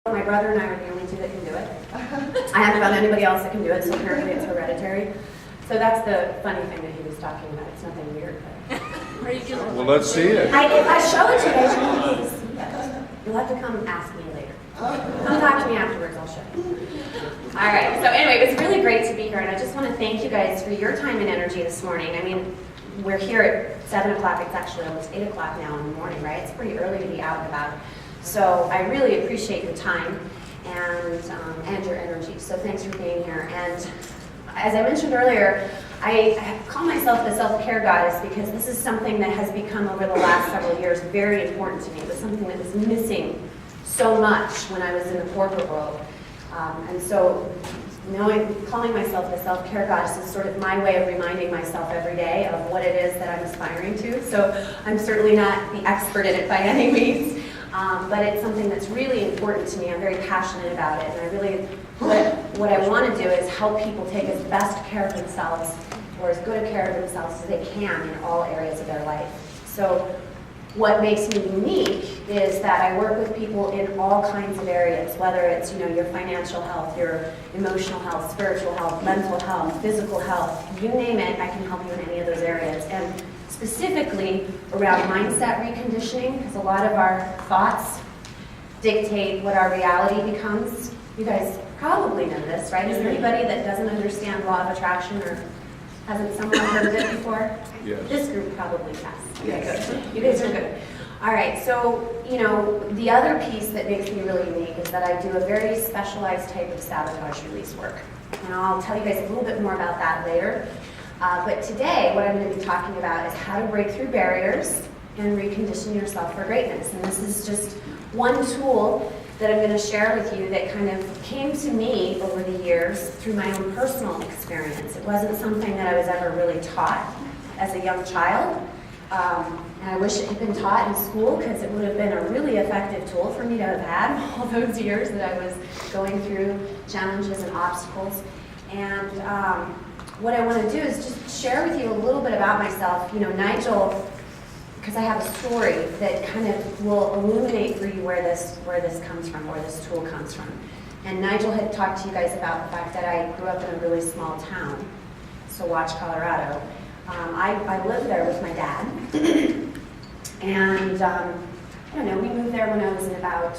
My brother and I are the only two that can do it. I haven't found anybody else that can do it, so apparently it's hereditary. So that's the funny thing that he was talking about. It's nothing weird. Are you doing? Well, let's see it. If I show it to you guys, you'll be able to see it. You'll have to come ask me later. Come talk to me afterwards, I'll show you. All right, so anyway, it was really great to be here, and I just want to thank you guys for your time and energy this morning. I mean, we're here at 7 o'clock. It's actually almost 8 o'clock now in the morning, right? It's pretty early to be out and about. So I really appreciate your time and your energy. So thanks for being here. And as I mentioned earlier, I call myself the self-care goddess because this is something that has become over the last several years very important to me. It was something that was missing so much when I was in the corporate world. And so calling myself the self-care goddess is sort of my way of reminding myself every day of what it is that I'm aspiring to. So I'm certainly not the expert in it by any means. But it's something that's really important to me. I'm very passionate about it, and I really, what I want to do is help people take as best care of themselves, or as good a care of themselves as they can in all areas of their life. So what makes me unique is that I work with people in all kinds of areas, whether it's your financial health, your emotional health, spiritual health, mental health, physical health, you name it, I can help you in any of those areas. And specifically around mindset reconditioning, because a lot of our thoughts dictate what our reality becomes. You guys probably know this, right? Is there anybody that doesn't understand law of attraction or hasn't someone heard of it before? Yes. This group probably has. Okay, good. You guys are good. All right, so, the other piece that makes me really unique is that I do a very specialized type of sabotage release work. And I'll tell you guys a little bit more about that later. But today, what I'm going to be talking about is how to break through barriers and recondition yourself for greatness. And this is just one tool that I'm going to share with you that kind of came to me over the years through my own personal experience. It wasn't something that I was ever really taught as a young child. And I wish it had been taught in school because it would have been a really effective tool for me to have had all those years that I was going through challenges and obstacles. And what I want to do is just share with you a little bit about myself. Nigel, because I have a story that kind of will illuminate for you where this comes from, where this tool comes from. And Nigel had talked to you guys about the fact that I grew up in a really small town, Saguache, Colorado. I lived there with my dad. And, we moved there when I was in about,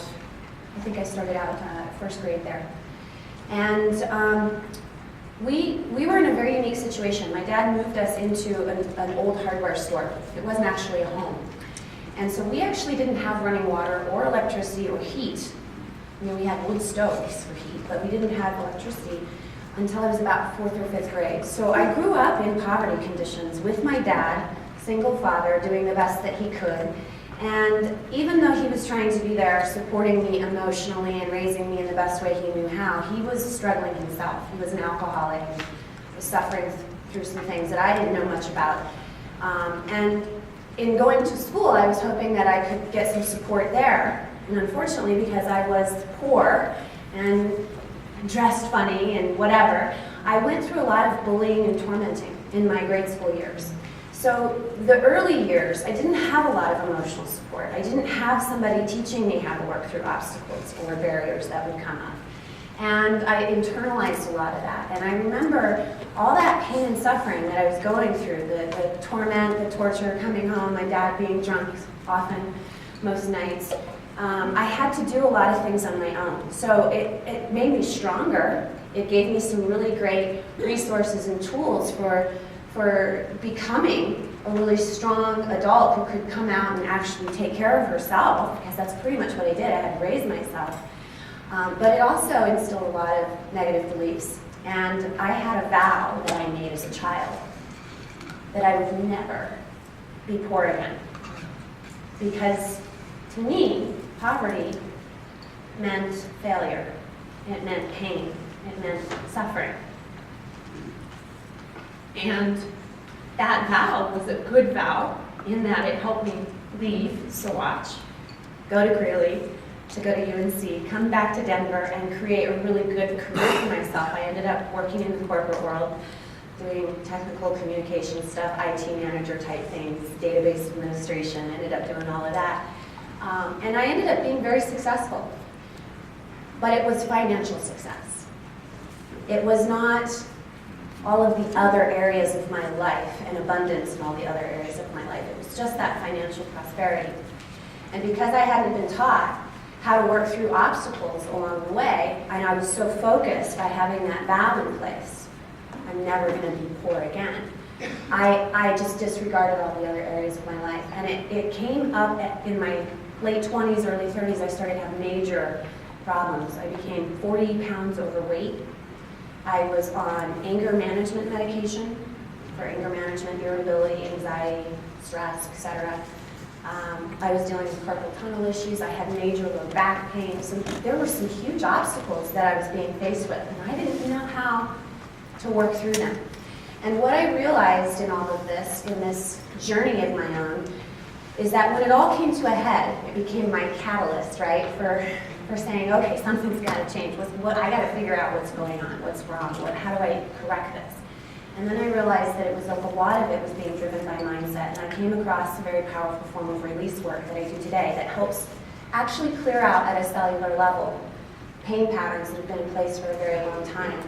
I think I started out first grade there. And we were in a very unique situation. My dad moved us into an old hardware store. It wasn't actually a home. And so we actually didn't have running water or electricity or heat. We had wood stoves for heat, but we didn't have electricity until I was about 4th or 5th grade. So I grew up in poverty conditions with my dad, single father, doing the best that he could. And even though he was trying to be there, supporting me emotionally and raising me in the best way he knew how, he was struggling himself. He was an alcoholic and was suffering through some things that I didn't know much about. And in going to school, I was hoping that I could get some support there. And unfortunately, because I was poor and dressed funny and whatever, I went through a lot of bullying and tormenting in my grade school years. So the early years, I didn't have a lot of emotional support. I didn't have somebody teaching me how to work through obstacles or barriers that would come up. And I internalized a lot of that. And I remember all that pain and suffering that I was going through, the torment, the torture, coming home, my dad being drunk often, most nights. I had to do a lot of things on my own. So it made me stronger. It gave me some really great resources and tools for becoming a really strong adult who could come out and actually take care of herself, because that's pretty much what I did. I had to raise myself. But it also instilled a lot of negative beliefs. And I had a vow that I made as a child that I would never be poor again. Because to me, poverty meant failure. It meant pain. It meant suffering. And that vow was a good vow in that it helped me leave Saguache, go to Greeley, to go to UNC, come back to Denver, and create a really good career for myself. I ended up working in the corporate world, doing technical communication stuff, IT manager type things, database administration, ended up doing all of that. And I ended up being very successful. but it was financial success. It was not all of the other areas of my life and abundance in all the other areas of my life. It was just that financial prosperity. And because I hadn't been taught how to work through obstacles along the way, and I was so focused by having that vow in place, I'm never going to be poor again, I just disregarded all the other areas of my life. And it came up in my late 20s, early 30s, I started to have major problems. I became 40 pounds overweight. I was on anger management medication for anger management, irritability, anxiety, stress, etc. I was dealing with carpal tunnel issues. I had major low back pain. There were some huge obstacles that I was being faced with, and I didn't know how to work through them. And what I realized in all of this, in this journey of my own, is that when it all came to a head, it became my catalyst, right, for saying, okay, something's got to change. I got to figure out what's going on, what's wrong, how do I correct this? And then I realized that it was a lot of it was being driven by mindset, and I came across a very powerful form of release work that I do today that helps actually clear out at a cellular level pain patterns that have been in place for a very long time.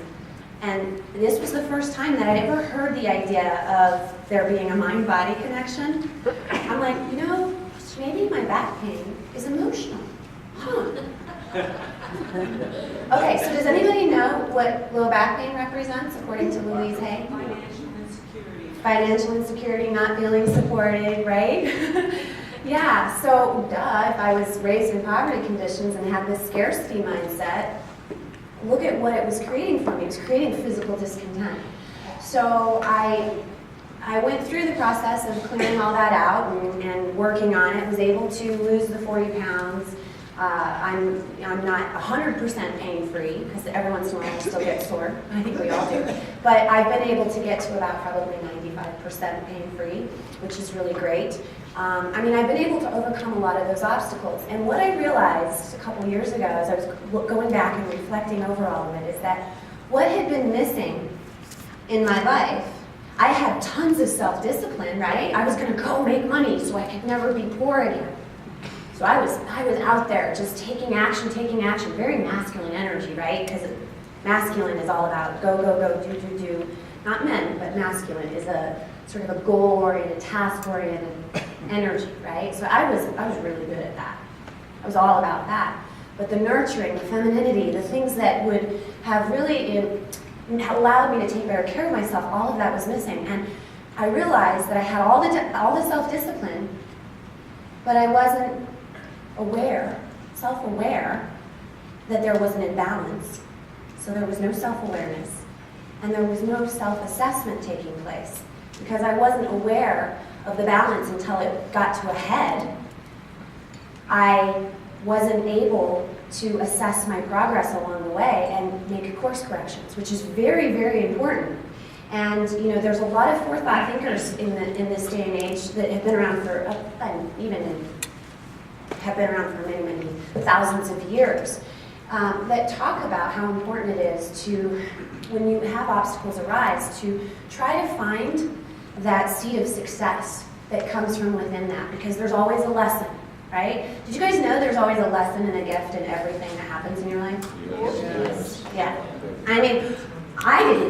And this was the first time that I'd ever heard the idea of there being a mind-body connection. I'm like, maybe my back pain is emotional. Huh. Okay, so does anybody know what low back pain represents, according to Louise Hay? Financial insecurity. Financial insecurity, not feeling supported, right? Yeah, so if I was raised in poverty conditions and had this scarcity mindset, look at what it was creating for me. It was creating physical discontent. So I went through the process of clearing all that out and working on it. Was able to lose the 40 pounds. I'm not 100% pain-free, because every once in a while I still get sore. I think we all do. But I've been able to get to about probably 95% pain-free, which is really great. I've been able to overcome a lot of those obstacles. And what I realized a couple years ago as I was going back and reflecting over all of it is that what had been missing in my life, I had tons of self-discipline, right? I was going to go make money so I could never be poor again. So I was out there just taking action, very masculine energy, right? Because masculine is all about go, go, go, do. Not men, but masculine is a sort of a goal-oriented, task-oriented energy, right? So I was really good at that. I was all about that. But the nurturing, the femininity, the things that would have really allowed me to take better care of myself, all of that was missing. And I realized that I had all the self-discipline, but I wasn't self-aware that there was an imbalance. So there was no self-awareness, and there was no self-assessment taking place, because I wasn't aware of the balance until it got to a head. I wasn't able to assess my progress along the way and make course corrections, which is very, very important. And there's a lot of forethought thinkers in this day and age that have been around for many, many thousands of years, that talk about how important it is to, when you have obstacles arise, to try to find that seed of success that comes from within that, because there's always a lesson, right? Did you guys know there's always a lesson and a gift in everything that happens in your life? Yes. Yeah. I didn't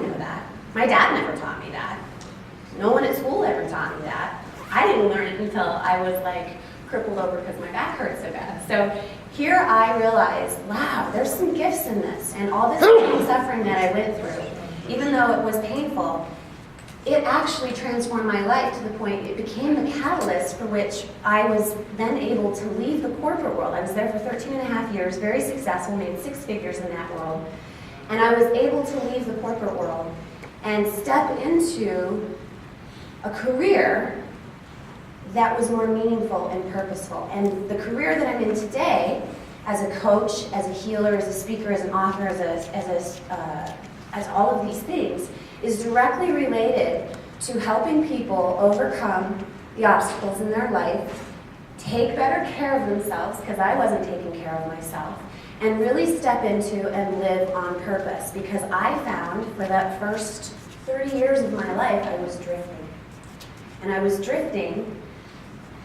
know that. My dad never taught me that. No one at school ever taught me that. I didn't learn it until I was crippled over because my back hurt so bad. So here I realized, wow, there's some gifts in this. And all this pain and suffering that I went through, even though it was painful, it actually transformed my life to the point it became the catalyst for which I was then able to leave the corporate world. I was there for 13 and a half years, very successful, made 6 figures in that world. And I was able to leave the corporate world and step into a career that was more meaningful and purposeful. And the career that I'm in today, as a coach, as a healer, as a speaker, as an author, as all of these things, is directly related to helping people overcome the obstacles in their life, take better care of themselves, because I wasn't taking care of myself, and really step into and live on purpose. Because I found for that first 30 years of my life, I was drifting. And I was drifting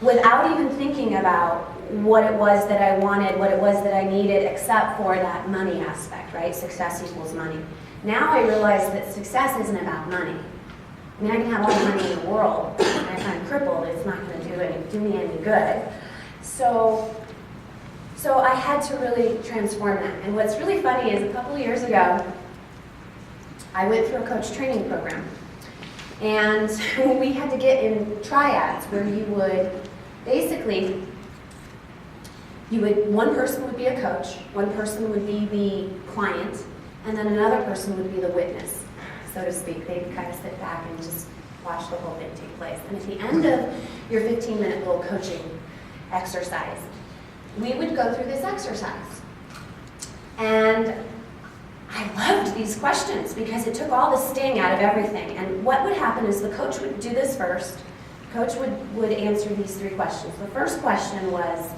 without even thinking about what it was that I wanted, what it was that I needed, except for that money aspect, right? Success equals money. Now I realize that success isn't about money. I mean, I can have all the money in the world, and if I'm crippled, it's not going to do me any good. So I had to really transform that. And what's really funny is a couple of years ago, I went through a coach training program. And we had to get in triads where you would basically, one person would be a coach, one person would be the client, and then another person would be the witness, so to speak. They'd kind of sit back and just watch the whole thing take place. And at the end of your 15-minute little coaching exercise, we would go through this exercise. And I loved these questions because it took all the sting out of everything. And what would happen is the coach would do this first. The coach would answer these 3 questions. The first question was,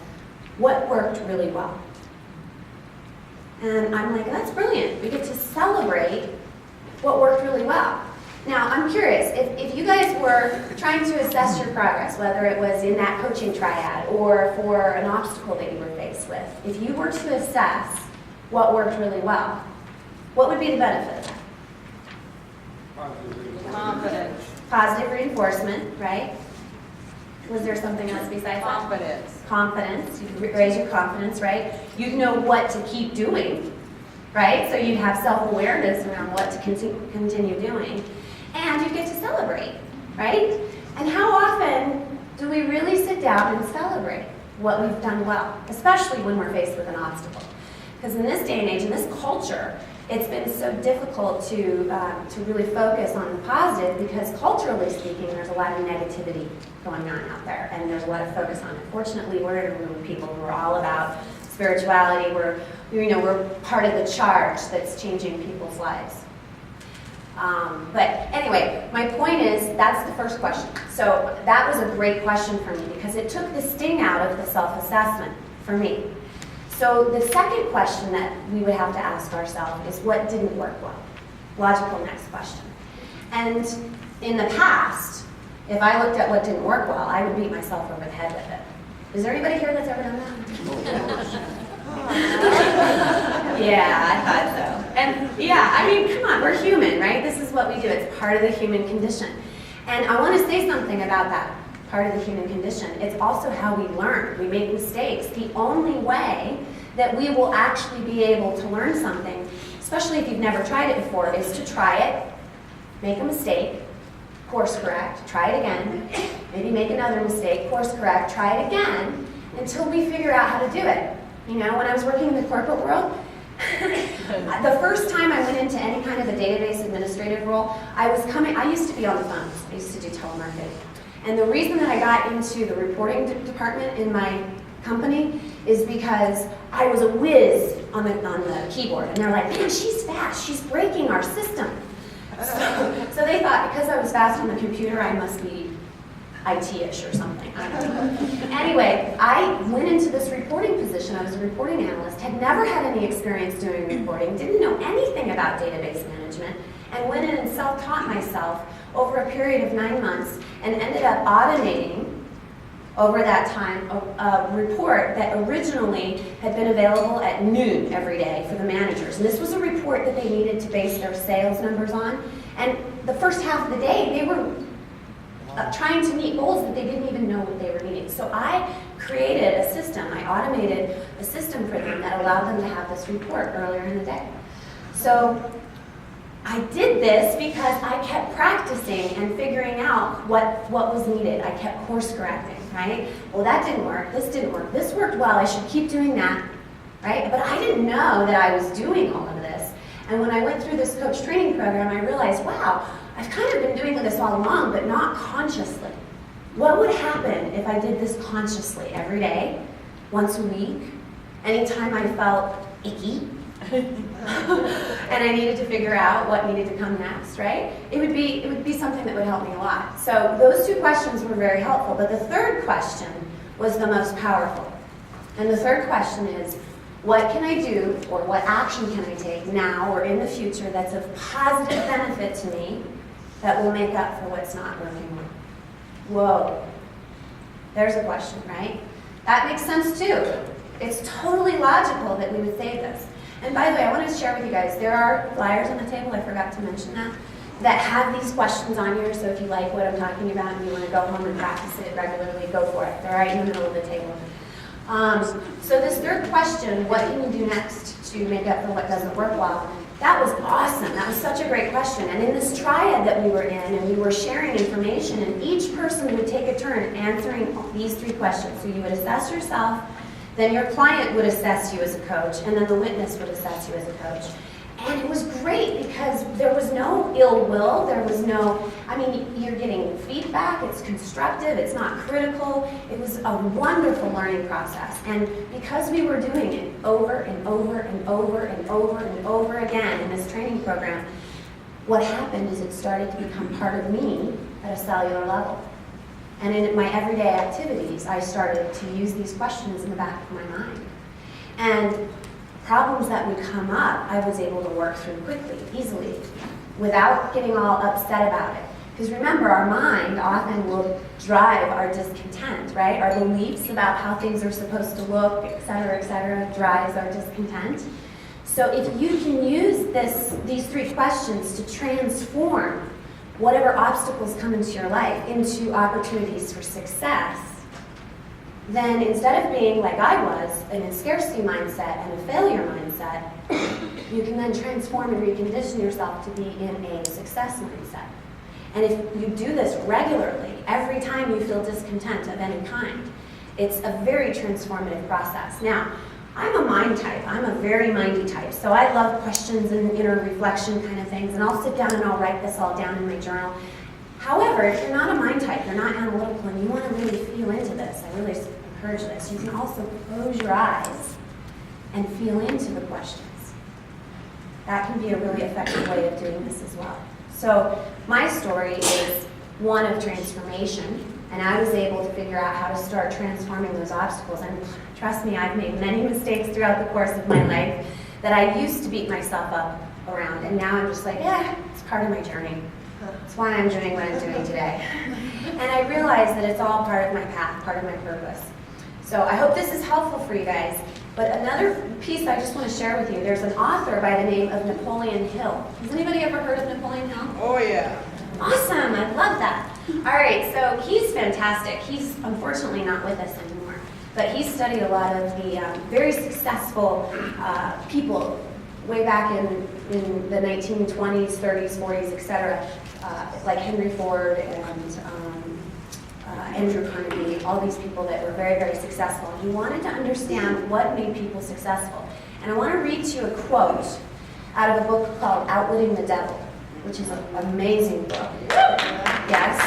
what worked really well? And I'm like, that's brilliant. We get to celebrate what worked really well. Now, I'm curious, if you guys were trying to assess your progress, whether it was in that coaching triad or for an obstacle that you were faced with, if you were to assess what worked really well, what would be the benefit of that? Confidence. Positive reinforcement, right? Was there something else besides Confidence. that? Confidence. You'd raise your confidence, right? You'd know what to keep doing, right? So you'd have self-awareness around what to continue doing. And you get to celebrate, right? And how often do we really sit down and celebrate what we've done well, especially when we're faced with an obstacle? Because in this day and age, in this culture, it's been so difficult to really focus on the positive because culturally speaking, there's a lot of negativity going on out there, and there's a lot of focus on it. Fortunately, we're in a room of people who are all about spirituality. We're part of the charge that's changing people's lives. But anyway, my point is that's the first question. So that was a great question for me because it took the sting out of the self-assessment for me. So the second question that we would have to ask ourselves is what didn't work well? Logical next question. And in the past, if I looked at what didn't work well, I would beat myself over the head with it. Is there anybody here that's ever done that? Yeah, I thought so. And yeah, I mean, come on, we're human, right? This is what we do. It's part of the human condition. And I want to say something about that part of the human condition. It's also how we learn. We make mistakes. The only way that we will actually be able to learn something, especially if you've never tried it before, is to try it, make a mistake, course correct, try it again, maybe make another mistake, course correct, try it again, until we figure out how to do it. You know, when I was working in the corporate world, the first time I went into any kind of a database administrative role, I used to be on the phones. I used to do telemarketing. And the reason that I got into the reporting department in my company is because I was a whiz on the keyboard. And they're like, man, she's fast. She's breaking our system. So they thought because I was fast on the computer, I must be IT-ish or something. I don't know. Anyway, I went into this reporting position. I was a reporting analyst, had never had any experience doing reporting, didn't know anything about database management, and went in and self-taught myself over a period of 9 months and ended up automating over that time a report that originally had been available at noon every day for the managers. And this was a report that they needed to base their sales numbers on. And the first half of the day, they were trying to meet goals that they didn't even know what they were meeting. So I created a system, I automated a system for them that allowed them to have this report earlier in the day. So I did this because I kept practicing and figuring out what was needed. I kept course correcting, right? Well, that didn't work, this didn't work, this worked well, I should keep doing that, right? But I didn't know that I was doing all of this. And when I went through this coach training program, I realized, wow, I've kind of been doing this all along, but not consciously. What would happen if I did this consciously every day, once a week, anytime I felt icky, and I needed to figure out what needed to come next, right? It would be something that would help me a lot. So those 2 questions were very helpful, but the third question was the most powerful. And the third question is, what can I do, or what action can I take now or in the future that's of positive benefit to me that will make up for what's not working well? Whoa. There's a question, right? That makes sense too. It's totally logical that we would save this. And by the way, I want to share with you guys, there are flyers on the table, I forgot to mention that have these questions on here, so if you like what I'm talking about and you want to go home and practice it regularly, go for it. They're right in the middle of the table. So this third question, what can you do next to make up for what doesn't work well? That was awesome. That was such a great question. And in this triad that we were in, and we were sharing information, and each person would take a turn answering these three questions. So you would assess yourself, then your client would assess you as a coach, and then the witness would assess you as a coach. And it was great because there was no ill will, there was no, I mean, you're getting feedback, it's constructive, it's not critical. It was a wonderful learning process. And because we were doing it over and over and over and over and over again in this training program, what happened is it started to become part of me at a cellular level. And in my everyday activities, I started to use these questions in the back of my mind. And problems that would come up, I was able to work through quickly, easily, without getting all upset about it. Because remember, our mind often will drive our discontent, right? Our beliefs about how things are supposed to look, et cetera, drives our discontent. So if you can use these three questions to transform whatever obstacles come into your life into opportunities for success, then instead of being like I was, in a scarcity mindset and a failure mindset, you can then transform and recondition yourself to be in a success mindset. And if you do this regularly, every time you feel discontent of any kind, it's a very transformative process. Now, I'm a mind type. I'm a very mindy type. So I love questions and inner reflection kind of things. And I'll sit down and I'll write this all down in my journal. However, if you're not a mind type, you're not analytical, and you want to really feel into this, I really encourage this. You can also close your eyes and feel into the questions. That can be a really effective way of doing this as well. So my story is one of transformation, and I was able to figure out how to start transforming those obstacles. And trust me, I've made many mistakes throughout the course of my life that I used to beat myself up around, and now I'm just like, yeah, it's part of my journey. That's why I'm doing what I'm doing today. And I realize that it's all part of my path, part of my purpose. So I hope this is helpful for you guys. But another piece I just want to share with you, there's an author by the name of Napoleon Hill. Has anybody ever heard of Napoleon Hill? Oh, yeah. Awesome, I love that. All right, so he's fantastic. He's unfortunately not with us anymore, but he studied a lot of the very successful people way back in the 1920s, 30s, 40s, etc., like Henry Ford and Andrew Carnegie, all these people that were very, very successful. He wanted to understand what made people successful. And I want to read to you a quote out of a book called Outwitting the Devil, which is an amazing book. Yes?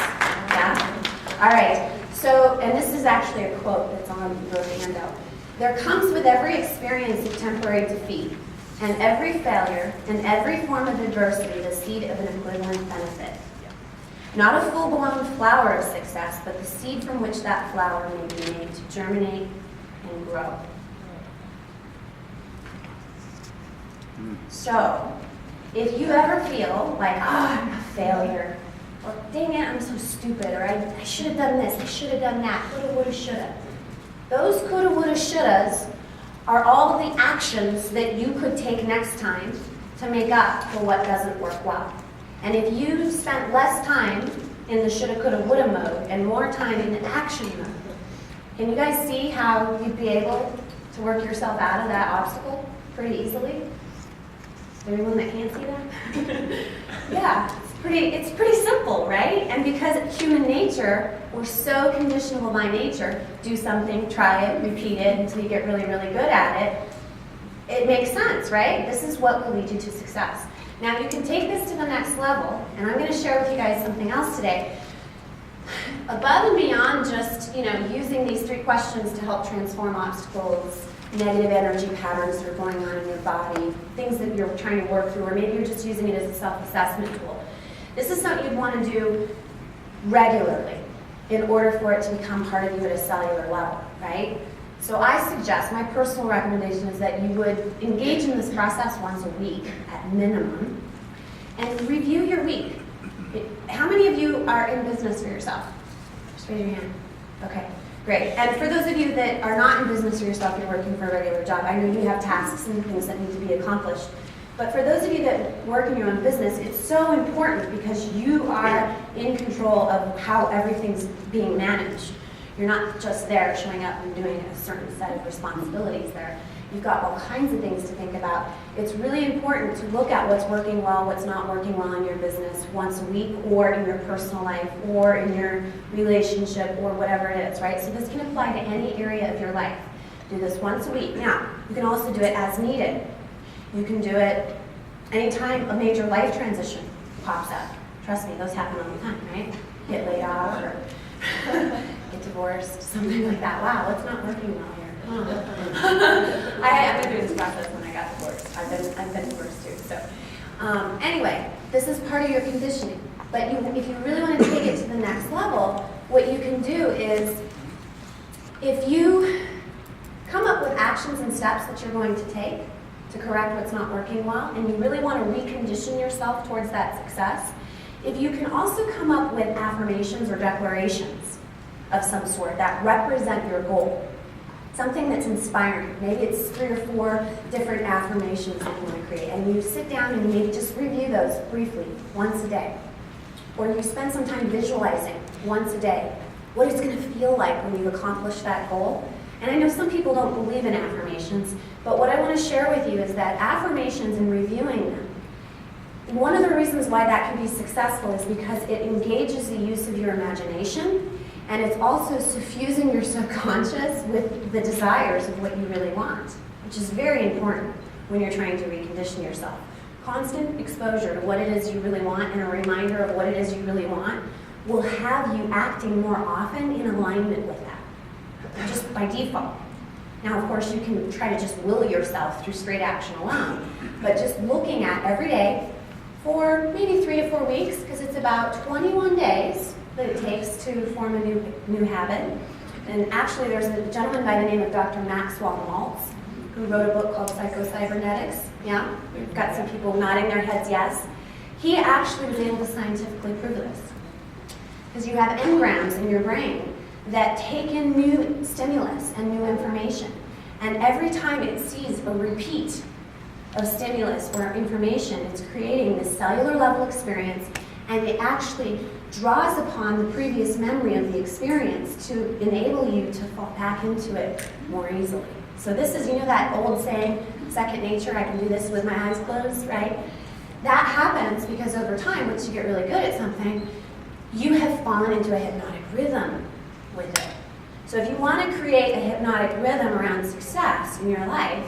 Yeah? All right. So, and this is actually a quote that's on your handout. There comes with every experience of temporary defeat, and every failure, and every form of adversity, the seed of an equivalent benefit. Not a full-blown flower of success, but the seed from which that flower may be made to germinate and grow. So, if you ever feel like, oh, I'm a failure, or dang it, I'm so stupid, or I should have done this, I should have done that, coulda, woulda, shoulda. Those coulda, woulda, shouldas are all the actions that you could take next time to make up for what doesn't work well. And if you spent less time in the shoulda, coulda, woulda mode and more time in the action mode, can you guys see how you'd be able to work yourself out of that obstacle pretty easily? Anyone that can't see that? Yeah, it's pretty simple, right? And because human nature, we're so conditionable by nature, do something, try it, repeat it until you get really, really good at it. It makes sense, right? This is what will lead you to success. Now you can take this to the next level, and I'm going to share with you guys something else today. Above and beyond just, using these three questions to help transform obstacles, negative energy patterns that are going on in your body, things that you're trying to work through, or maybe you're just using it as a self-assessment tool. This is something you'd want to do regularly in order for it to become part of you at a cellular level, right? So I suggest, my personal recommendation is that you would engage in this process once a week at minimum and review your week. How many of you are in business for yourself? Just raise your hand. Okay. Great. And for those of you that are not in business or yourself, you're working for a regular job, I know you have tasks and things that need to be accomplished. But for those of you that work in your own business, it's so important because you are in control of how everything's being managed. You're not just there showing up and doing a certain set of responsibilities there. You've got all kinds of things to think about. It's really important to look at what's working well, what's not working well in your business once a week, or in your personal life, or in your relationship, or whatever it is, right? So this can apply to any area of your life. Do this once a week. Now, you can also do it as needed. You can do it anytime a major life transition pops up. Trust me, those happen all the time, right? Get laid off or get divorced, something like that. Wow, it's not working well here. I've been doing this process when I got divorced. I've been divorced too. So anyway, this is part of your conditioning. But if you really want to take it to the next level, what you can do is, if you come up with actions and steps that you're going to take to correct what's not working well, and you really want to recondition yourself towards that success, if you can also come up with affirmations or declarations of some sort that represent your goal, something that's inspiring. Maybe it's 3 or 4 different affirmations that you want to create, and you sit down and maybe just review those briefly once a day. Or you spend some time visualizing once a day what it's going to feel like when you accomplish that goal. And I know some people don't believe in affirmations, but what I want to share with you is that affirmations and reviewing them, one of the reasons why that can be successful is because it engages the use of your imagination, and it's also suffusing your subconscious with the desires of what you really want, which is very important when you're trying to recondition yourself. Constant exposure to what it is you really want and a reminder of what it is you really want will have you acting more often in alignment with that, just by default. Now, of course, you can try to just will yourself through straight action alone, but just looking at every day for maybe 3 to 4 weeks, because it's about 21 days that it takes to form a new habit. And actually, there's a gentleman by the name of Dr. Maxwell Maltz who wrote a book called Psycho-Cybernetics. Yeah, we've got some people nodding their heads yes. He actually was able to scientifically prove this. Because you have engrams in your brain that take in new stimulus and new information. And every time it sees a repeat of stimulus or information, it's creating this cellular level experience, and it actually draws upon the previous memory of the experience to enable you to fall back into it more easily. So this is, you know that old saying, second nature, I can do this with my eyes closed, right? That happens because over time, once you get really good at something, you have fallen into a hypnotic rhythm with it. So if you want to create a hypnotic rhythm around success in your life,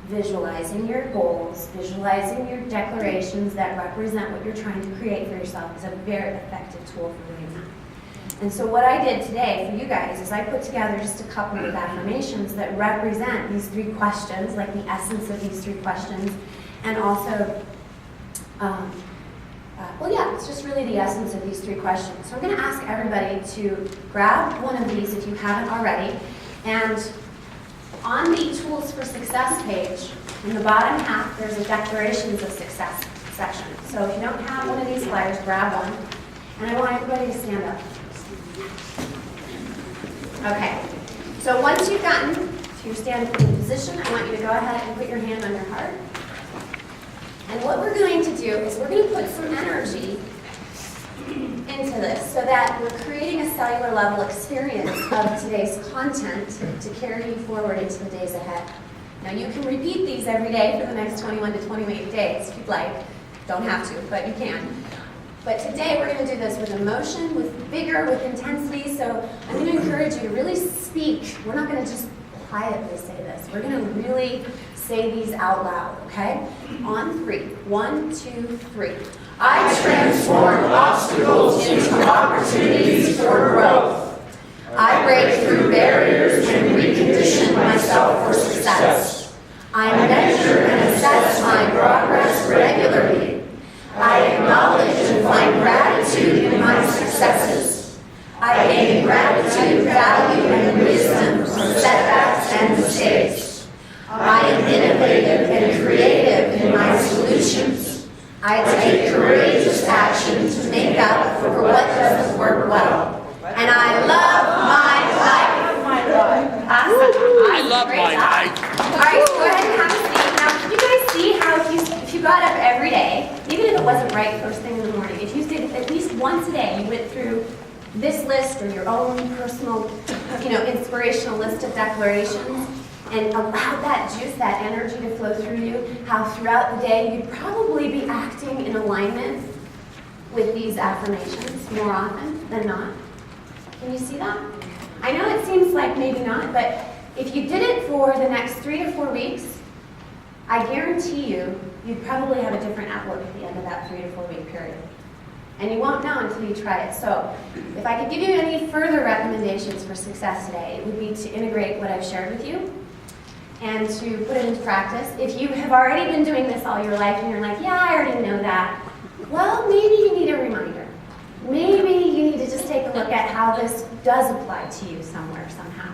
visualizing your goals, visualizing your declarations that represent what you're trying to create for yourself is a very effective tool for doing that. And so what I did today for you guys is I put together just a couple of affirmations that represent these 3 questions, like the essence of these 3 questions, and also, it's just really the essence of these 3 questions. So I'm going to ask everybody to grab one of these if you haven't already, and on the Tools for Success page, in the bottom half, there's a Declarations of Success section. So if you don't have one of these flyers, grab one. And I want everybody to stand up. Okay. So once you've gotten to your standing position, I want you to go ahead and put your hand on your heart. And what we're going to do is we're going to put some energy into this so that we're creating a cellular level experience of today's content to carry you forward into the days ahead. Now you can repeat these every day for the next 21 to 28 days if you'd like. Don't have to, but you can. But today we're going to do this with emotion, with vigor, with intensity. So I'm going to encourage you to really speak. We're not going to just quietly say this. We're going to really say these out loud, okay? On 3. 1, 2, 3. I transform obstacles into opportunities for growth. I break through barriers and recondition myself for success. I measure and assess my progress regularly. I acknowledge and find gratitude in my successes. I gain gratitude, value, and wisdom from setbacks and mistakes. I am innovative and creative in my solutions. I take courageous action to make up for what doesn't work well. And I love my life. right first thing in the morning, if you did it at least once a day, you went through this list or your own personal, inspirational list of declarations and allowed that juice, that energy to flow through you, how throughout the day you'd probably be acting in alignment with these affirmations more often than not. Can you see that? I know it seems like maybe not, but if you did it for the next 3 to 4 weeks, I guarantee you'd probably have a different outlook at the end of that 3 to 4 week period. And you won't know until you try it. So if I could give you any further recommendations for success today, it would be to integrate what I've shared with you and to put it into practice. If you have already been doing this all your life and you're like, yeah, I already know that, well, maybe you need a reminder. Maybe you need to just take a look at how this does apply to you somewhere, somehow.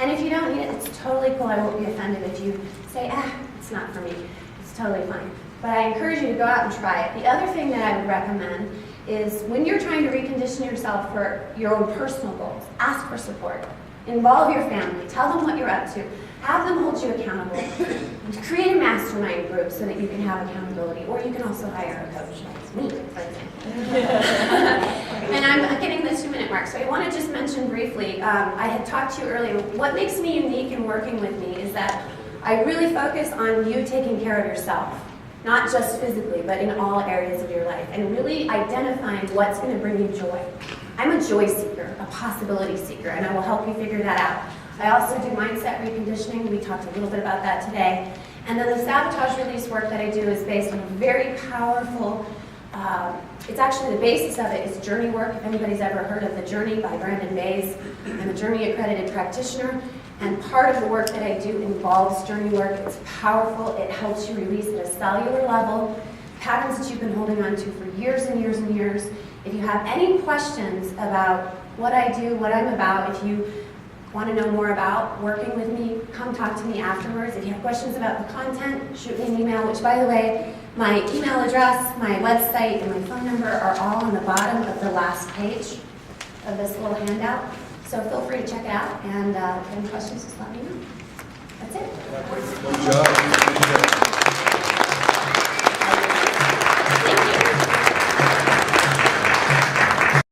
And if you don't need it, it's totally cool. I won't be offended if you say, it's not for me. It's totally fine. But I encourage you to go out and try it. The other thing that I would recommend is when you're trying to recondition yourself for your own personal goals, ask for support. Involve your family. Tell them what you're up to. Have them hold you accountable. Create a mastermind group so that you can have accountability. Or you can also hire a coach like me, for example. And I'm getting the 2-minute mark, so I want to just mention briefly, I had talked to you earlier, what makes me unique in working with me is that I really focus on you taking care of yourself. Not just physically, but in all areas of your life, and really identifying what's going to bring you joy. I'm a joy seeker, a possibility seeker, and I will help you figure that out. I also do mindset reconditioning. We talked a little bit about that today. And then the sabotage release work that I do is based on a very powerful, it's actually the basis of it is journey work. If anybody's ever heard of The Journey by Brandon Bays, I'm a journey accredited practitioner. And part of the work that I do involves journey work. It's powerful. It helps you release at a cellular level patterns that you've been holding on to for years and years and years. If you have any questions about what I do, what I'm about, if you want to know more about working with me, come talk to me afterwards. If you have questions about the content, shoot me an email, which, by the way, my email address, my website, and my phone number are all on the bottom of the last page of this little handout. So feel free to check it out, and if you have any questions, just let me know. That's it. Good job.